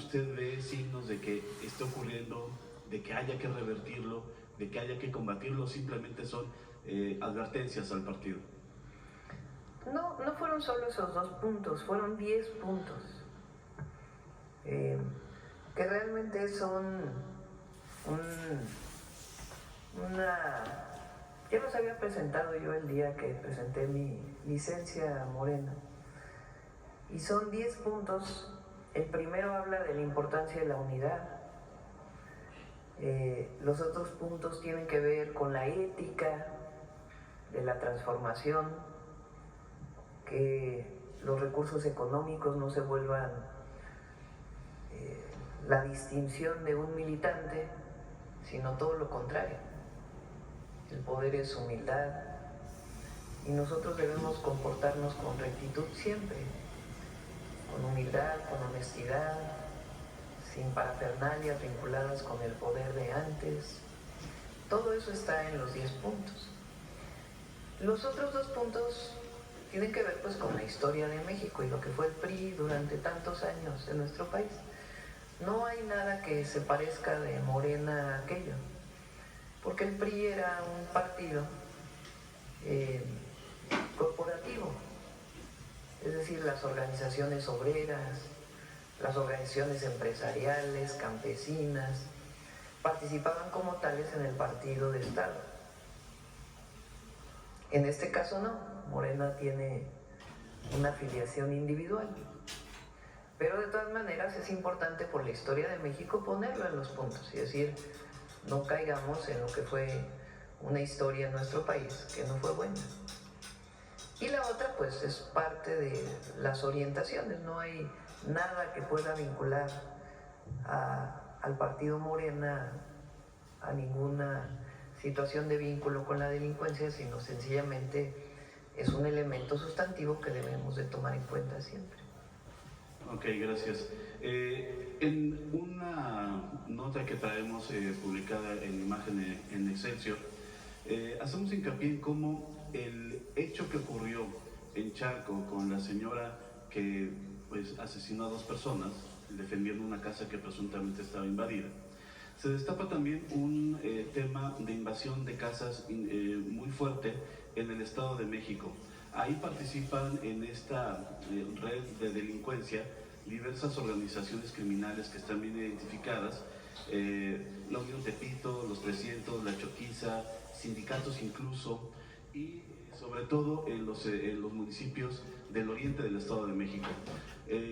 usted ve signos de que esté ocurriendo, de que haya que revertirlo, de que haya que combatirlo, simplemente son advertencias al partido? No fueron solo esos 2 puntos, fueron 10 puntos, que realmente son una... Ya los había presentado yo el día que presenté mi licencia Morena, y son 10 puntos. El primero habla de la importancia de la unidad. Los otros puntos tienen que ver con la ética de la transformación, que los recursos económicos no se vuelvan la distinción de un militante, sino todo lo contrario. El poder es humildad y nosotros debemos comportarnos con rectitud siempre, con humildad, con honestidad, sin parafernalias vinculadas con el poder de antes. Todo eso está en los 10 puntos. Los otros 2 puntos tienen que ver pues con la historia de México y lo que fue el PRI durante tantos años en nuestro país. No hay nada que se parezca de Morena a aquello, porque el PRI era un partido corporativo, es decir, las organizaciones obreras, las organizaciones empresariales, campesinas, participaban como tales en el partido de Estado. En este caso no, Morena tiene una afiliación individual, pero de todas maneras es importante por la historia de México ponerlo en los puntos y decir, no caigamos en lo que fue una historia en nuestro país que no fue buena. Y la otra pues es parte de las orientaciones, no hay nada que pueda vincular al partido Morena a ninguna situación de vínculo con la delincuencia, sino sencillamente es un elemento sustantivo que debemos de tomar en cuenta siempre. Ok, gracias. En una nota que traemos publicada en imagen en Excelsior, hacemos hincapié en cómo el hecho que ocurrió en Chalco con la señora que pues asesinó a 2 personas defendiendo una casa que presuntamente estaba invadida, se destapa también un tema de invasión de casas muy fuerte en el Estado de México. Ahí participan en esta red de delincuencia diversas organizaciones criminales que están bien identificadas, la Unión Tepito, los 300, la Choquiza, sindicatos incluso, y sobre todo en los municipios del oriente del Estado de México.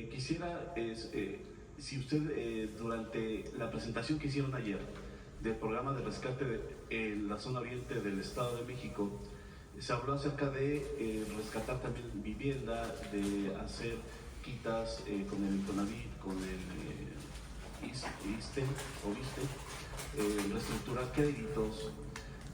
Quisiera, si usted durante la presentación que hicieron ayer del programa de rescate en la zona oriente del Estado de México, se habló acerca de rescatar también vivienda, de hacer quitas con el Infonavit, con el ISSSTE, reestructurar créditos,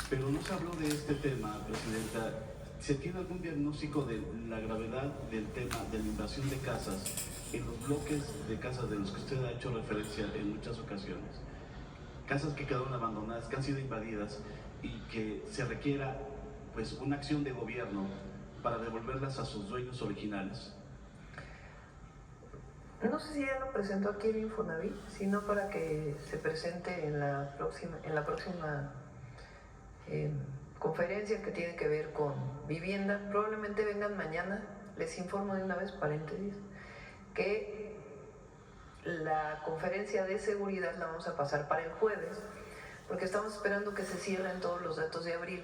pero no se habló de este tema, Presidenta. ¿Se tiene algún diagnóstico de la gravedad del tema de la invasión de casas en los bloques de casas de los que usted ha hecho referencia en muchas ocasiones? Casas que quedaron abandonadas, que han sido invadidas y que se requiera pues una acción de gobierno para devolverlas a sus dueños originales. No sé si ya lo presentó aquí el Infonavit, sino para que se presente en la próxima conferencia que tiene que ver con vivienda. Probablemente vengan mañana. Les informo de una vez, paréntesis, que la conferencia de seguridad la vamos a pasar para el jueves, porque estamos esperando que se cierren todos los datos de abril.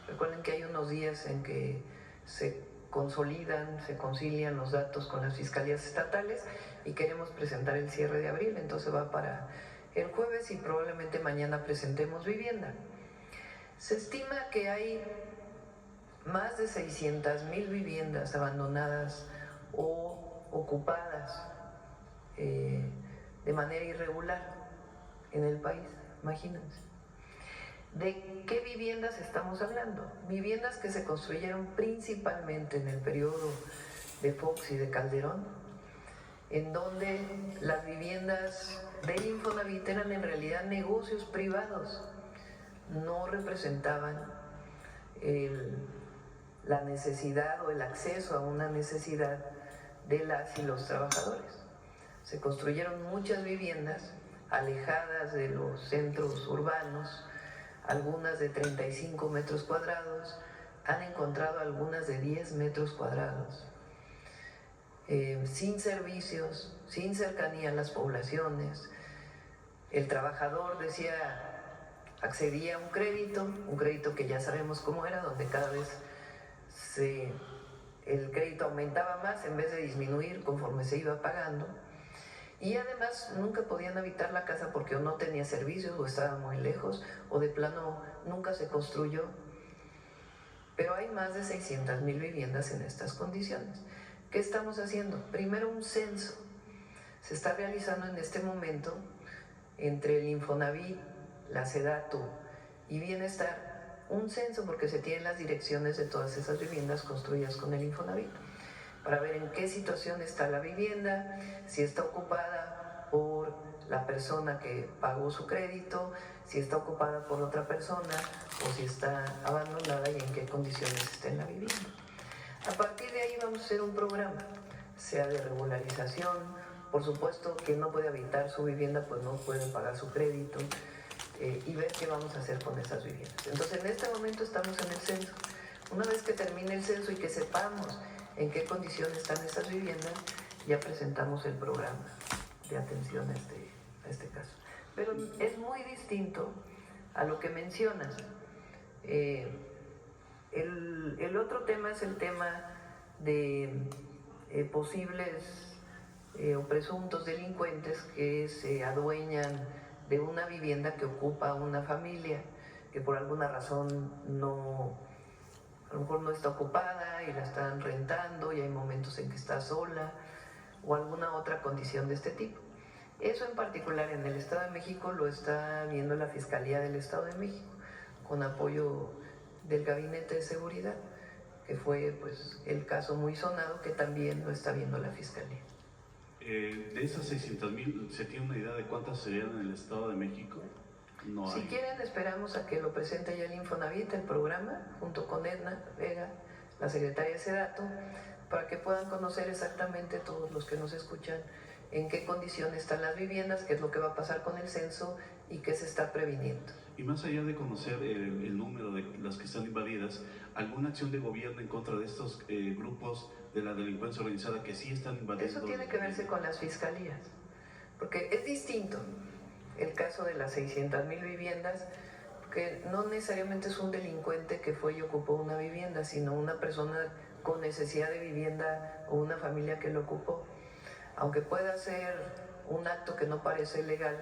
Recuerden que hay unos días en que se consolidan, se concilian los datos con las fiscalías estatales y queremos presentar el cierre de abril, entonces va para el jueves y probablemente mañana presentemos vivienda. Se estima que hay más de 600,000 viviendas abandonadas o ocupadas de manera irregular en el país, imagínense. ¿De qué viviendas estamos hablando? Viviendas que se construyeron principalmente en el periodo de Fox y de Calderón, en donde las viviendas del Infonavit eran en realidad negocios privados, no representaban la necesidad o el acceso a una necesidad de las y los trabajadores. Se construyeron muchas viviendas alejadas de los centros urbanos, algunas de 35 metros cuadrados, han encontrado algunas de 10 metros cuadrados, sin servicios, sin cercanía a las poblaciones. El trabajador accedía a un crédito que ya sabemos cómo era, donde cada vez el crédito aumentaba más en vez de disminuir conforme se iba pagando. Y además nunca podían habitar la casa porque o no tenía servicios o estaba muy lejos o de plano nunca se construyó. Pero hay más de 600,000 viviendas en estas condiciones. ¿Qué estamos haciendo? Primero, un censo. Se está realizando en este momento entre el Infonavit, la SEDATU y Bienestar, un censo porque se tienen las direcciones de todas esas viviendas construidas con el Infonavit, para ver en qué situación está la vivienda, si está ocupada por la persona que pagó su crédito, si está ocupada por otra persona o si está abandonada y en qué condiciones está en la vivienda. A partir de ahí vamos a hacer un programa, sea de regularización. Por supuesto que no puede habitar su vivienda, pues no puede pagar su crédito, y ver qué vamos a hacer con esas viviendas. Entonces en este momento estamos en el censo. Una vez que termine el censo y que sepamos en qué condiciones están estas viviendas, ya presentamos el programa de atención a este caso. Pero es muy distinto a lo que mencionas. El otro tema es el tema de posibles o presuntos delincuentes que se adueñan de una vivienda que ocupa una familia que por alguna razón a lo mejor no está ocupada y la están rentando y hay momentos en que está sola o alguna otra condición de este tipo. Eso en particular en el Estado de México lo está viendo la Fiscalía del Estado de México con apoyo del Gabinete de Seguridad, que fue pues el caso muy sonado que también lo está viendo la Fiscalía. De esas 600,000, ¿se tiene una idea de cuántas serían en el Estado de México? No hay. Si quieren, esperamos a que lo presente ya el Infonavit, el programa, junto con Edna Vega, la secretaria de SEDATU, para que puedan conocer exactamente todos los que nos escuchan en qué condición están las viviendas, qué es lo que va a pasar con el censo y qué se está previniendo. Y más allá de conocer el número de las que están invadidas, ¿alguna acción de gobierno en contra de estos grupos de la delincuencia organizada que sí están invadiendo? Eso tiene que verse con las fiscalías, porque es distinto el caso de las 600,000 viviendas, que no necesariamente es un delincuente que fue y ocupó una vivienda, sino una persona con necesidad de vivienda o una familia que lo ocupó. Aunque pueda ser un acto que no parece legal,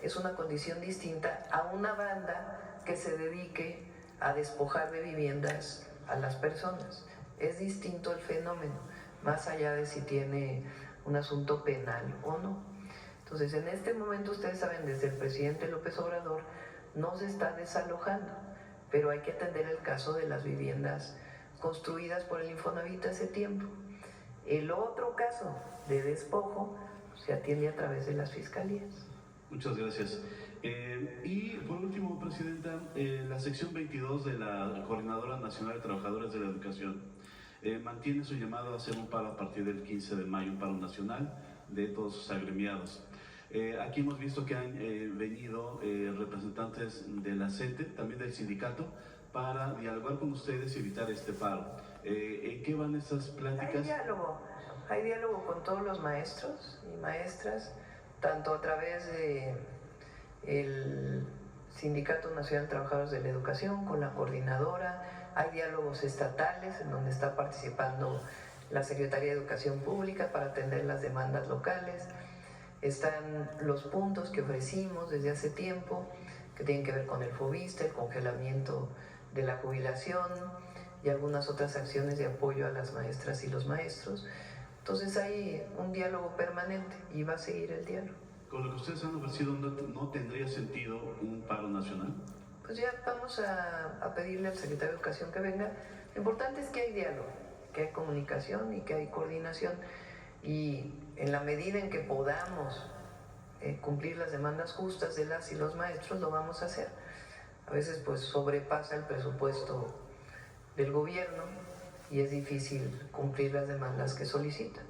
es una condición distinta a una banda que se dedique a despojar de viviendas a las personas. Es distinto el fenómeno, más allá de si tiene un asunto penal o no. Entonces, en este momento, ustedes saben, desde el presidente López Obrador no se está desalojando, pero hay que atender el caso de las viviendas construidas por el Infonavit hace tiempo. El otro caso de despojo se atiende a través de las fiscalías. Muchas gracias. Y por último, Presidenta, la sección 22 de la Coordinadora Nacional de Trabajadores de la Educación mantiene su llamado a hacer un paro a partir del 15 de mayo, un paro nacional de todos sus agremiados. Aquí hemos visto que han venido representantes de la CENTE, también del sindicato, para dialogar con ustedes y evitar este paro. ¿En qué van estas pláticas? Hay diálogo con todos los maestros y maestras, tanto a través del Sindicato Nacional de Trabajadores de la Educación, con la coordinadora. Hay diálogos estatales en donde está participando la Secretaría de Educación Pública para atender las demandas locales. Están los puntos que ofrecimos desde hace tiempo, que tienen que ver con el FOBISTA, el congelamiento de la jubilación y algunas otras acciones de apoyo a las maestras y los maestros. Entonces hay un diálogo permanente y va a seguir el diálogo. Con lo que ustedes han ofrecido, ¿no tendría sentido un paro nacional? Pues ya vamos a pedirle al secretario de Educación que venga. Lo importante es que hay diálogo, que hay comunicación y que hay coordinación. Y en la medida en que podamos cumplir las demandas justas de las y los maestros, lo vamos a hacer. A veces pues sobrepasa el presupuesto del gobierno y es difícil cumplir las demandas que solicitan.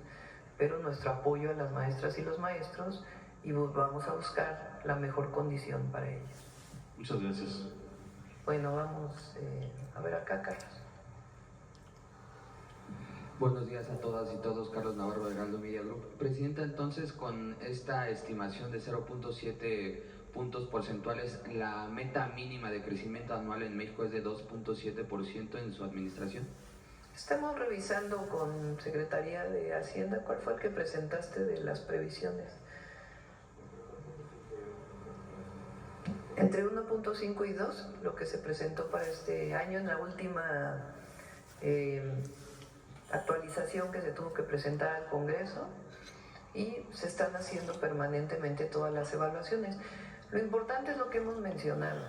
pero nuestro apoyo a las maestras y los maestros, y vamos a buscar la mejor condición para ellos. Muchas gracias. Bueno, vamos a ver acá, Carlos. Buenos días a todas y todos, Carlos Navarro de Heraldo Media Group. Presidenta, entonces con esta estimación de 0.7 puntos porcentuales, la meta mínima de crecimiento anual en México es de 2.7% en su administración. Estamos revisando con Secretaría de Hacienda cuál fue el que presentaste de las previsiones. Entre 1.5 y 2, lo que se presentó para este año en la última actualización que se tuvo que presentar al Congreso, y se están haciendo permanentemente todas las evaluaciones. Lo importante es lo que hemos mencionado,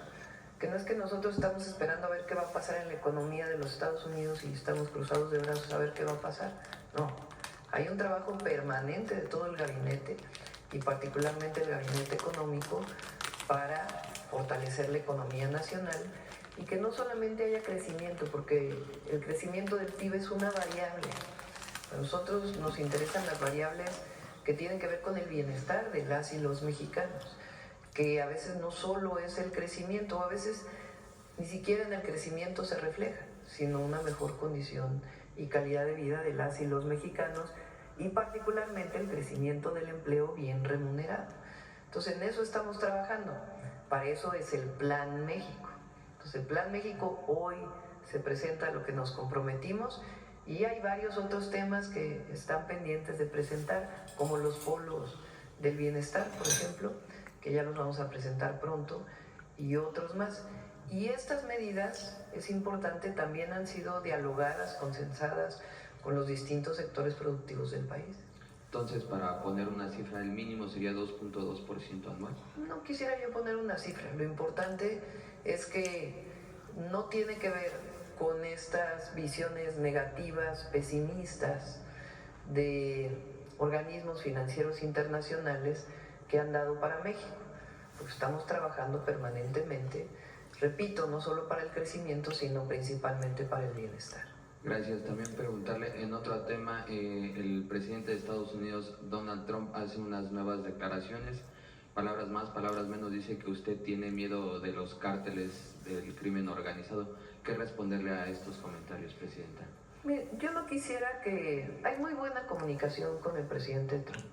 que no es que nosotros estamos esperando a ver qué va a pasar en la economía de los Estados Unidos y estamos cruzados de brazos a ver qué va a pasar. No, hay un trabajo permanente de todo el gabinete y particularmente el gabinete económico para fortalecer la economía nacional y que no solamente haya crecimiento, porque el crecimiento del PIB es una variable. A nosotros nos interesan las variables que tienen que ver con el bienestar de las y los mexicanos, que a veces no solo es el crecimiento, a veces ni siquiera en el crecimiento se refleja, sino una mejor condición y calidad de vida de las y los mexicanos, y particularmente el crecimiento del empleo bien remunerado. Entonces en eso estamos trabajando, para eso es el Plan México. Entonces el Plan México hoy se presenta lo que nos comprometimos, y hay varios otros temas que están pendientes de presentar, como los polos del bienestar, por ejemplo, que ya los vamos a presentar pronto, y otros más. Y estas medidas, es importante, también han sido dialogadas, consensadas con los distintos sectores productivos del país. Entonces, para poner una cifra, el mínimo sería 2.2% anual. No quisiera yo poner una cifra, lo importante es que no tiene que ver con estas visiones negativas, pesimistas de organismos financieros internacionales que han dado para México, porque estamos trabajando permanentemente, repito, no solo para el crecimiento, sino principalmente para el bienestar. Gracias. También preguntarle en otro tema, el presidente de Estados Unidos, Donald Trump, hace unas nuevas declaraciones, palabras más, palabras menos, dice que usted tiene miedo de los cárteles del crimen organizado. ¿Qué responderle a estos comentarios, presidenta? Mire, yo no quisiera que... Hay muy buena comunicación con el presidente Trump.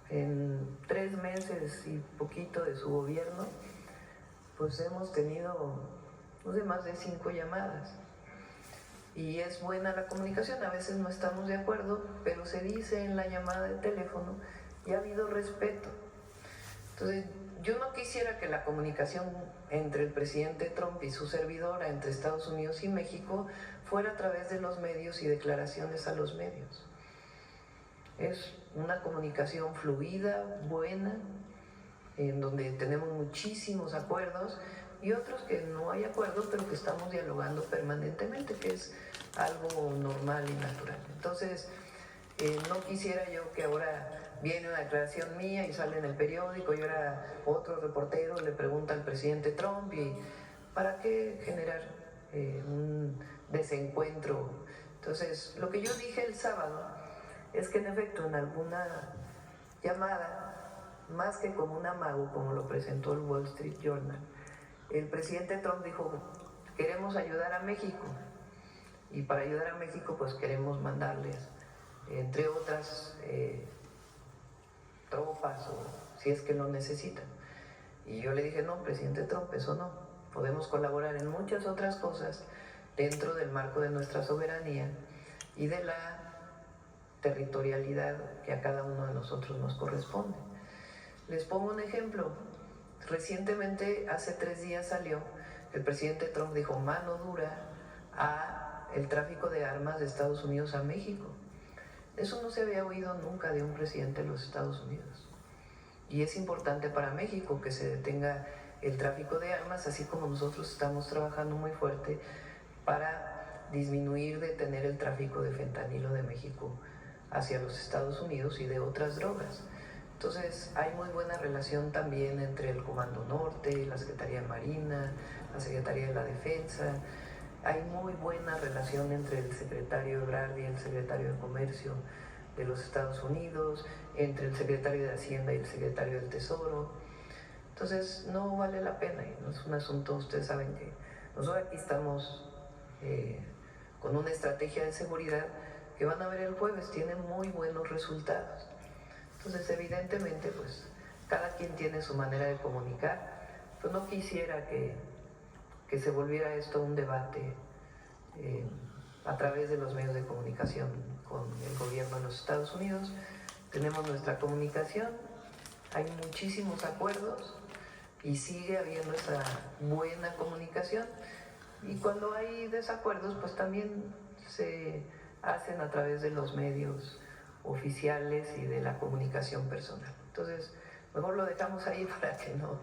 En 3 meses y poquito de su gobierno, pues hemos tenido más de 5 llamadas. Y es buena la comunicación, a veces no estamos de acuerdo, pero se dice en la llamada de teléfono y ha habido respeto. Entonces, yo no quisiera que la comunicación entre el presidente Trump y su servidora, entre Estados Unidos y México, fuera a través de los medios y declaraciones a los medios. Es una comunicación fluida, buena, en donde tenemos muchísimos acuerdos y otros que no hay acuerdos, pero que estamos dialogando permanentemente, que es algo normal y natural. Entonces, no quisiera yo que ahora viene una declaración mía y sale en el periódico y ahora otro reportero le pregunta al presidente Trump, y ¿para qué generar un desencuentro? Entonces, lo que yo dije el sábado es que en efecto en alguna llamada, más que como un amago, como lo presentó el Wall Street Journal, el presidente Trump dijo: queremos ayudar a México, y para ayudar a México pues queremos mandarles, entre otras, tropas, o si es que lo necesitan. Y yo le dije: no, presidente Trump, eso no. Podemos colaborar en muchas otras cosas dentro del marco de nuestra soberanía y de la territorialidad que a cada uno de nosotros nos corresponde. Les pongo un ejemplo. Recientemente, hace 3 días salió, el presidente Trump dijo mano dura a el tráfico de armas de Estados Unidos a México. Eso no se había oído nunca de un presidente de los Estados Unidos. Y es importante para México que se detenga el tráfico de armas, así como nosotros estamos trabajando muy fuerte para disminuir, detener el tráfico de fentanilo de México hacia los Estados Unidos y de otras drogas. Entonces, hay muy buena relación también entre el Comando Norte, la Secretaría de Marina, la Secretaría de la Defensa. Hay muy buena relación entre el secretario Ebrard y el secretario de Comercio de los Estados Unidos, entre el secretario de Hacienda y el secretario del Tesoro. Entonces no vale la pena, y no es un asunto, ustedes saben que nosotros aquí estamos con una estrategia de seguridad que van a ver el jueves, tiene muy buenos resultados. Entonces evidentemente pues cada quien tiene su manera de comunicar, pues no quisiera que se volviera esto un debate a través de los medios de comunicación con el gobierno de los Estados Unidos. Tenemos nuestra comunicación, hay muchísimos acuerdos y sigue habiendo esa buena comunicación, y cuando hay desacuerdos pues también se hacen a través de los medios oficiales y de la comunicación personal. Entonces mejor lo dejamos ahí para que no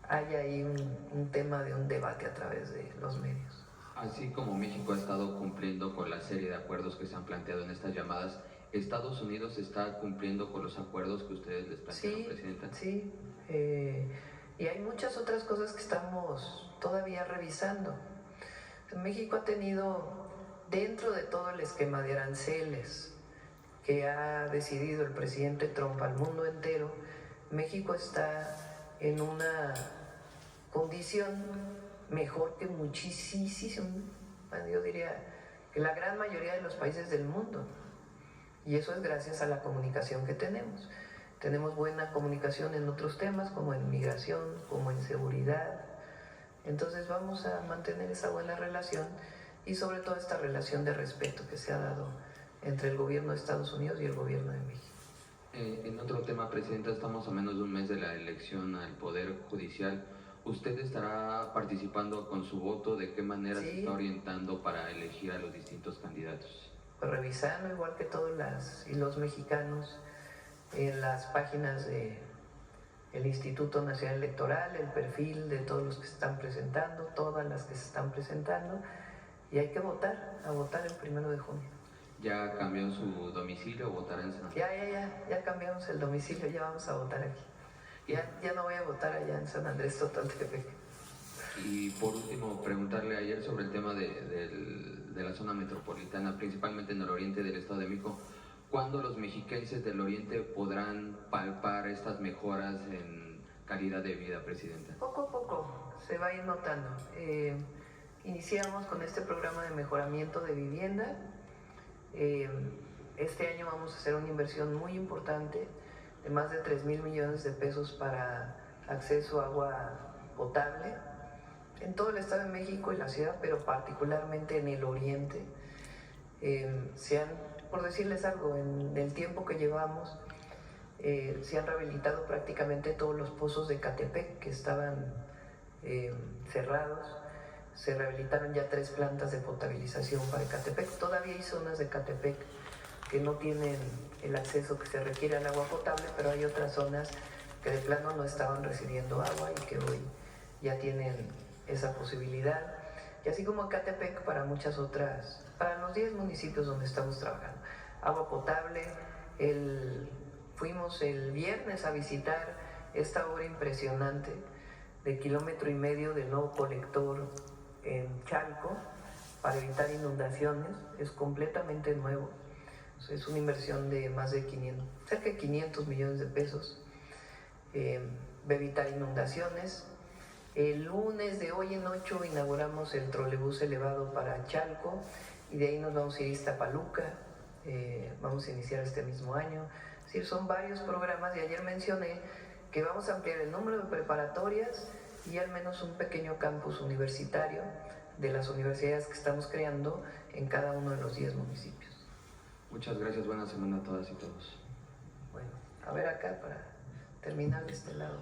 haya ahí un tema de un debate a través de los medios. Así como México ha estado cumpliendo con la serie de acuerdos que se han planteado en estas llamadas, ¿Estados Unidos está cumpliendo con los acuerdos que ustedes les plantearon, Presidenta? Sí, y hay muchas otras cosas que estamos todavía revisando. México ha tenido, dentro de todo el esquema de aranceles que ha decidido el presidente Trump al mundo entero, México está en una condición mejor que muchísimo, bueno, yo diría que la gran mayoría de los países del mundo. Y eso es gracias a la comunicación que tenemos. Tenemos buena comunicación en otros temas, como en migración, como en seguridad. Entonces vamos a mantener esa buena relación y sobre todo esta relación de respeto que se ha dado entre el gobierno de Estados Unidos y el gobierno de México. En otro tema, Presidenta, estamos a menos de un mes de la elección al Poder Judicial. ¿Usted estará participando con su voto? ¿De qué manera se está orientando para elegir a los distintos candidatos? Pues revisando, igual que todos los mexicanos, en las páginas del Instituto Nacional Electoral, el perfil de todos los que se están presentando, todas las que se están presentando, y hay que votar, a votar el 1 de junio. ¿Ya cambió su domicilio o votará en San Andrés? Ya cambiamos el domicilio, ya vamos a votar aquí. Ya no voy a votar allá en San Andrés Totoltepec. Y por último, preguntarle ayer sobre el tema de la zona metropolitana, principalmente en el oriente del Estado de México. ¿Cuándo los mexiquenses del oriente podrán palpar estas mejoras en calidad de vida, Presidenta? Poco a poco se va a ir notando. Iniciamos con este programa de mejoramiento de vivienda. Este año vamos a hacer una inversión muy importante de más de 3,000 millones de pesos para acceso a agua potable en todo el Estado de México y la ciudad, pero particularmente en el oriente. Por decirles algo, en el tiempo que llevamos, se han rehabilitado prácticamente todos los pozos de Ecatepec que estaban cerrados. Se rehabilitaron ya 3 plantas de potabilización para Ecatepec. Todavía hay zonas de Ecatepec que no tienen el acceso que se requiere al agua potable, pero hay otras zonas que de plano no estaban recibiendo agua y que hoy ya tienen esa posibilidad. Y así como Ecatepec, para muchas otras, para los 10 municipios donde estamos trabajando. Agua potable. Fuimos el viernes a visitar esta obra impresionante de 1,5 kilómetros del nuevo colector en Chalco para evitar inundaciones. Es completamente nuevo. Es una inversión de más de cerca de 500 millones de pesos. Va a evitar inundaciones. El lunes de hoy en 8 inauguramos el trolebús elevado para Chalco y de ahí nos vamos a ir a Iztapaluca. Vamos a iniciar este mismo año. Es decir, son varios programas y ayer mencioné que vamos a ampliar el número de preparatorias y al menos un pequeño campus universitario de las universidades que estamos creando en cada uno de los 10 municipios. Muchas gracias, buena semana a todas y todos. Bueno, a ver acá para terminar de este lado.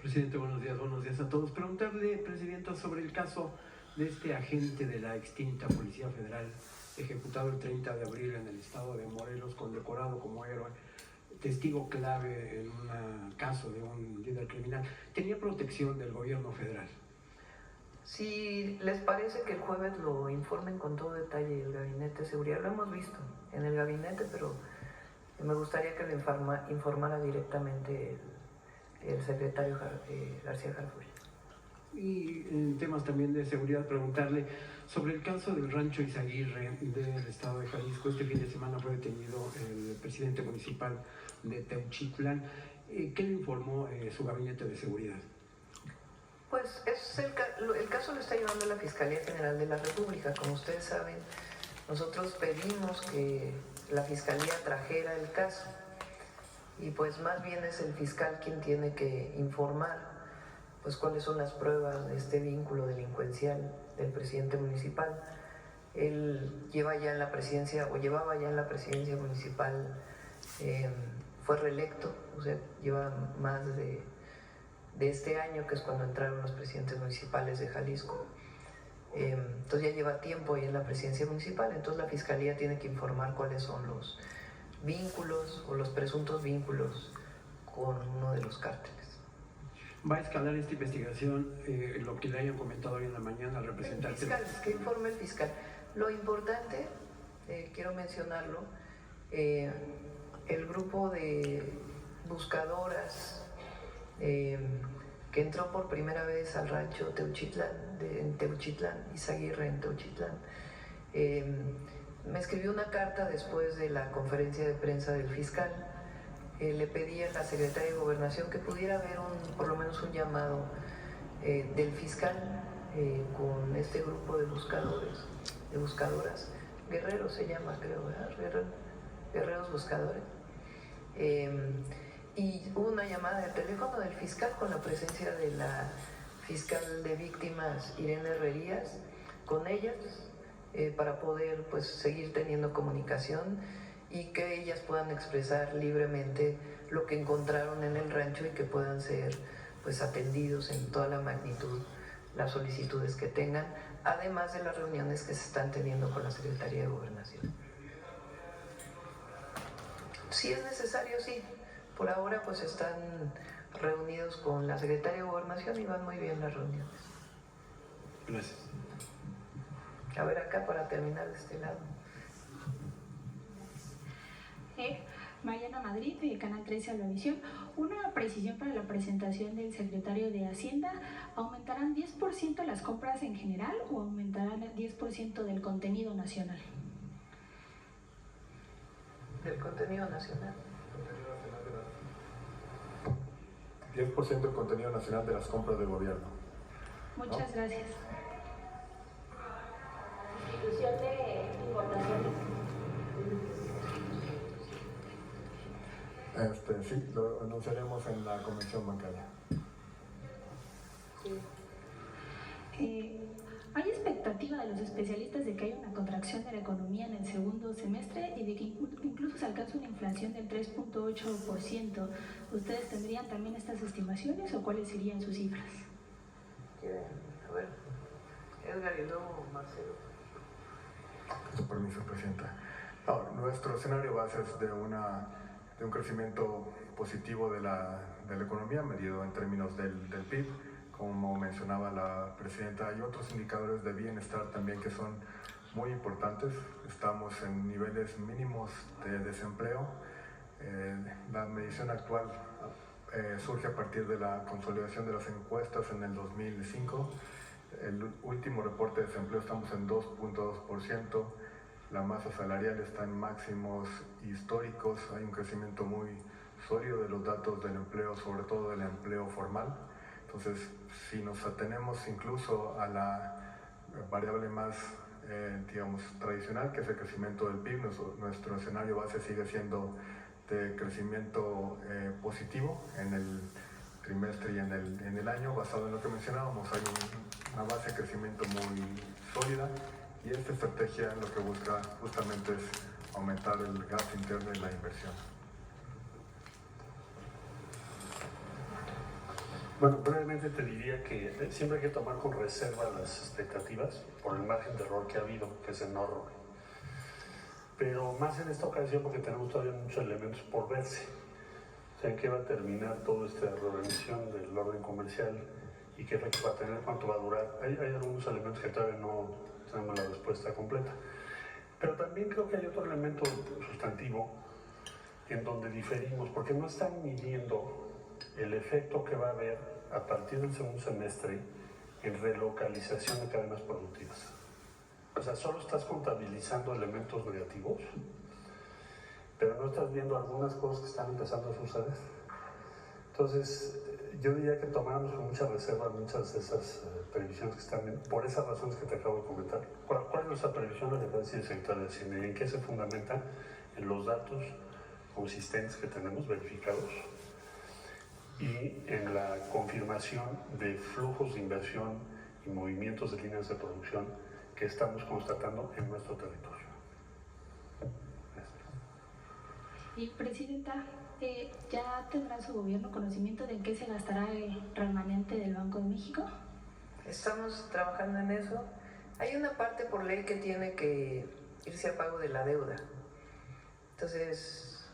Presidente, buenos días a todos. Preguntarle, Presidenta, sobre el caso de este agente de la extinta Policía Federal, ejecutado el 30 de abril en el estado de Morelos, condecorado como héroe, testigo clave en un caso de un líder criminal. ¿Tenía protección del gobierno federal? Si les parece que el jueves lo informen con todo detalle el Gabinete de Seguridad, lo hemos visto en el gabinete, pero me gustaría que lo informara directamente el secretario García Harfuch. Y en temas también de seguridad, preguntarle sobre el caso del rancho Izaguirre del estado de Jalisco. Este fin de semana fue detenido el presidente municipal de Teuchitlán. ¿Qué le informó su gabinete de seguridad? Pues el caso lo está llevando la Fiscalía General de la República. Como ustedes saben, nosotros pedimos que la Fiscalía trajera el caso y pues más bien es el fiscal quien tiene que informar pues cuáles son las pruebas de este vínculo delincuencial del presidente municipal. Él lleva ya en la presidencia, o llevaba ya en la presidencia municipal, fue reelecto, o sea, lleva más de este año, que es cuando entraron los presidentes municipales de Jalisco. Entonces ya lleva tiempo ahí en la presidencia municipal, entonces la Fiscalía tiene que informar cuáles son los vínculos o los presuntos vínculos con uno de los cárteles. ¿Va a escalar esta investigación lo que le hayan comentado hoy en la mañana al representante? El fiscal, que informe el fiscal. Lo importante, quiero mencionarlo, el grupo de buscadoras que entró por primera vez al rancho Teuchitlán, en Teuchitlán, Izaguirre en Teuchitlán, me escribió una carta después de la conferencia de prensa del fiscal. Le pedí a la secretaria de Gobernación que pudiera haber por lo menos un llamado del fiscal con este grupo de buscadores, de buscadoras, Guerreros se llama, creo, ¿verdad? Guerreros buscadores. Y hubo una llamada de teléfono del fiscal con la presencia de la fiscal de víctimas, Irene Herrerías, con ellas, para poder pues seguir teniendo comunicación y que ellas puedan expresar libremente lo que encontraron en el rancho y que puedan ser pues atendidos en toda la magnitud las solicitudes que tengan, además de las reuniones que se están teniendo con la Secretaría de Gobernación. Si es necesario, sí. Por ahora pues están reunidos con la Secretaría de Gobernación y van muy bien las reuniones. Gracias. A ver, acá para terminar de este lado. Mariana Madrid, de Canal 13 Alavisión. Una precisión para la presentación del secretario de Hacienda. ¿Aumentarán 10% las compras en general o aumentarán el 10% del contenido nacional? Del contenido nacional. 10% del contenido nacional de las compras del gobierno. Muchas gracias. Sustitución de importaciones. Sí, lo anunciaremos en la convención bancaria. ¿Hay expectativa de los especialistas de que haya una contracción de la economía en el segundo semestre y de que incluso se alcance una inflación del 3.8%? ¿Ustedes tendrían también estas estimaciones o cuáles serían sus cifras? A ver, Edgar y luego Marcelo. Con su permiso, Presidenta. No, nuestro escenario base es de un crecimiento positivo de la economía, medido en términos del PIB. Como mencionaba la Presidenta, hay otros indicadores de bienestar también que son muy importantes. Estamos en niveles mínimos de desempleo. La medición actual surge a partir de la consolidación de las encuestas en el 2005. El último reporte de desempleo estamos en 2.2%. La masa salarial está en máximos históricos. Hay un crecimiento muy sólido de los datos del empleo, sobre todo del empleo formal. Entonces, si nos atenemos incluso a la variable más, tradicional, que es el crecimiento del PIB, nuestro escenario base sigue siendo de crecimiento positivo en el trimestre y en el año. Basado en lo que mencionábamos, hay una base de crecimiento muy sólida y esta estrategia lo que busca justamente es aumentar el gasto interno y la inversión. Bueno, brevemente te diría que siempre hay que tomar con reserva las expectativas por el margen de error que ha habido, que es enorme. Pero más en esta ocasión porque tenemos todavía muchos elementos por verse. O sea, en qué va a terminar toda esta reorganización del orden comercial y qué efecto va a tener, cuánto va a durar. Hay algunos elementos que todavía no tenemos la respuesta completa. Pero también creo que hay otro elemento sustantivo en donde diferimos, porque no están midiendo el efecto que va a haber a partir del segundo semestre en relocalización de cadenas productivas. O sea, solo estás contabilizando elementos negativos, pero no estás viendo algunas cosas que están empezando a suceder. Entonces, yo diría que tomáramos con mucha reserva muchas de esas previsiones que están por esas razones que te acabo de comentar. ¿Cuál es nuestra previsión de la decir el secretario de Hacienda? ¿Y en qué se fundamenta? En los datos consistentes que tenemos verificados y en la confirmación de flujos de inversión y movimientos de líneas de producción que estamos constatando en nuestro territorio. Y Presidenta, ¿ya tendrá su gobierno conocimiento de en qué se gastará el remanente del Banco de México? Estamos trabajando en eso. Hay una parte por ley que tiene que irse a pago de la deuda. Entonces,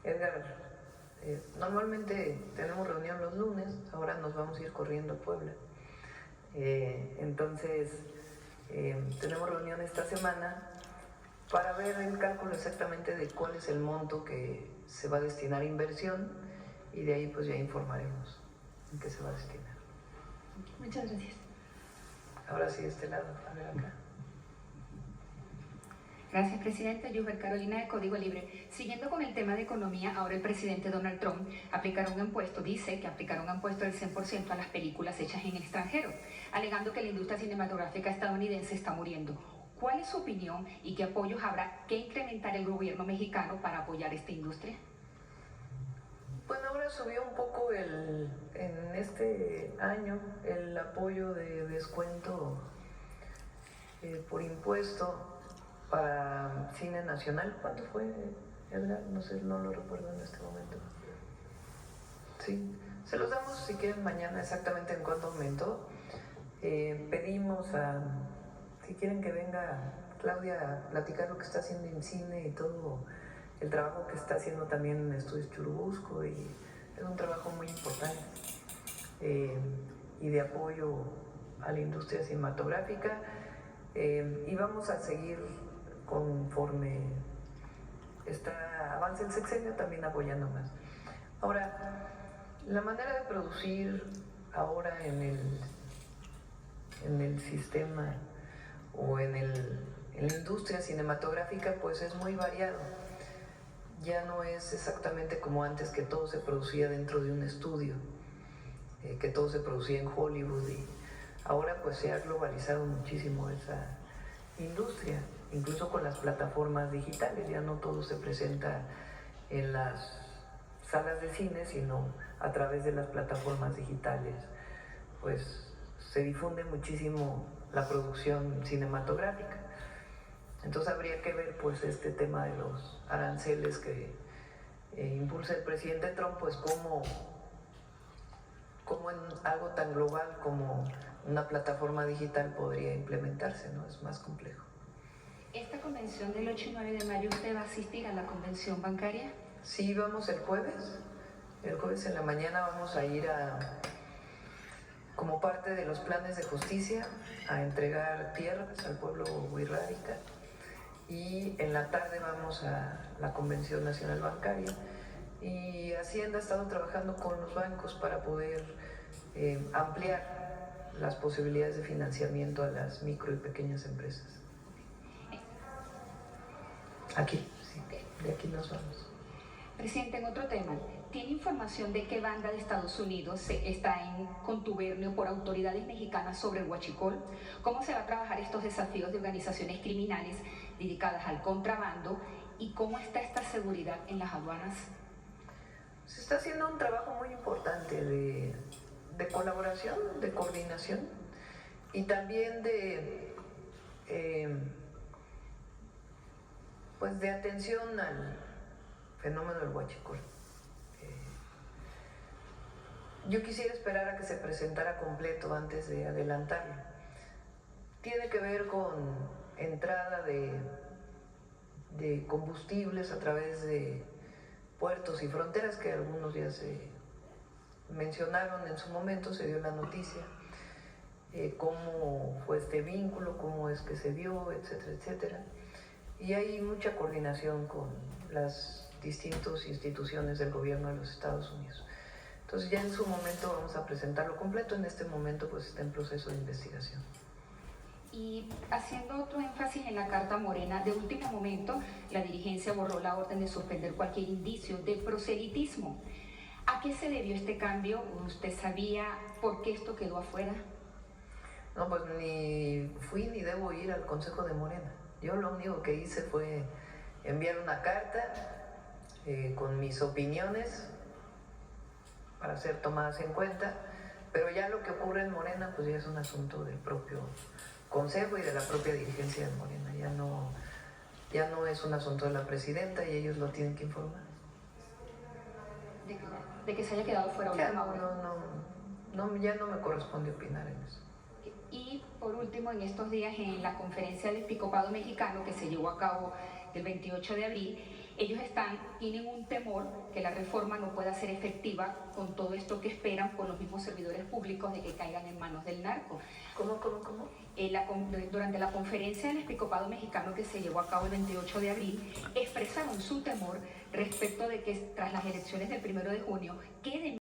Edgar, normalmente tenemos reunión los lunes, ahora nos vamos a ir corriendo a Puebla. Entonces, tenemos reunión esta semana para ver el cálculo exactamente de cuál es el monto que se va a destinar a inversión y de ahí pues ya informaremos en qué se va a destinar. Muchas gracias. Ahora sí, este lado, a ver acá. Gracias, Presidenta. Yuber Carolina, de Código Libre. Siguiendo con el tema de economía, ahora el presidente Donald Trump dice que aplicará un impuesto del 100% a las películas hechas en el extranjero, alegando que la industria cinematográfica estadounidense está muriendo. ¿Cuál es su opinión y qué apoyos habrá que incrementar el gobierno mexicano para apoyar esta industria? Bueno, ahora subió un poco en este año el apoyo de descuento por impuesto para cine nacional. ¿Cuánto fue, Edgar? No sé, no lo recuerdo en este momento. Sí, se los damos si quieren mañana exactamente en cuánto aumentó. Pedimos si quieren que venga Claudia a platicar lo que está haciendo en cine y todo el trabajo que está haciendo también en Estudios Churubusco, y es un trabajo muy importante y de apoyo a la industria cinematográfica, y vamos a seguir conforme avance el sexenio también apoyando más. Ahora, la manera de producir ahora en el sistema o en la industria cinematográfica pues es muy variado. Ya no es exactamente como antes, que todo se producía dentro de un estudio, que todo se producía en Hollywood, y ahora pues se ha globalizado muchísimo esa industria, incluso con las plataformas digitales. Ya no todo se presenta en las salas de cine, sino a través de las plataformas digitales, pues se difunde muchísimo la producción cinematográfica. Entonces habría que ver pues este tema de los aranceles que impulsa el presidente Trump, pues cómo en algo tan global como una plataforma digital podría implementarse, ¿no? Es más complejo. ¿Esta convención del 8 y 9 de mayo usted va a asistir a la convención bancaria? Sí, vamos el jueves. El jueves en la mañana vamos a ir como parte de los planes de justicia, a entregar tierras al pueblo wixárika, y en la tarde vamos a la Convención Nacional Bancaria, y Hacienda ha estado trabajando con los bancos para poder ampliar las posibilidades de financiamiento a las micro y pequeñas empresas. Aquí, sí, de aquí nos vamos. Presidente, en otro tema, ¿tiene información de qué banda de Estados Unidos está en contubernio por autoridades mexicanas sobre el huachicol? ¿Cómo se va a trabajar estos desafíos de organizaciones criminales dedicadas al contrabando? ¿Y cómo está esta seguridad en las aduanas? Se está haciendo un trabajo muy importante de colaboración, de coordinación, y también de atención al fenómeno del huachicol. Yo quisiera esperar a que se presentara completo antes de adelantarlo. Tiene que ver con entrada de combustibles a través de puertos y fronteras, que algunos ya se mencionaron en su momento, se dio la noticia, cómo fue este vínculo, cómo es que se dio, etcétera, etcétera. Y hay mucha coordinación con las distintas instituciones del gobierno de los Estados Unidos. Entonces ya en su momento vamos a presentarlo completo, en este momento pues está en proceso de investigación. Y haciendo otro énfasis en la carta Morena, de último momento la dirigencia borró la orden de suspender cualquier indicio de proselitismo. ¿A qué se debió este cambio? ¿Usted sabía por qué esto quedó afuera? No, pues ni fui ni debo ir al Consejo de Morena. Yo lo único que hice fue enviar una carta con mis opiniones para ser tomadas en cuenta, pero ya lo que ocurre en Morena pues ya es un asunto del propio Consejo y de la propia dirigencia de Morena. Ya no es un asunto de la presidenta y ellos lo tienen que informar. De que se haya quedado fuera Ya última hora. ya no me corresponde opinar en eso. Y por último, en estos días en la conferencia del Episcopado Mexicano que se llevó a cabo el 28 de abril, ellos tienen un temor que la reforma no pueda ser efectiva con todo esto que esperan por los mismos servidores públicos de que caigan en manos del narco. ¿Cómo? Durante la conferencia del Episcopado Mexicano que se llevó a cabo el 28 de abril, expresaron su temor respecto de que tras las elecciones del 1 de junio queden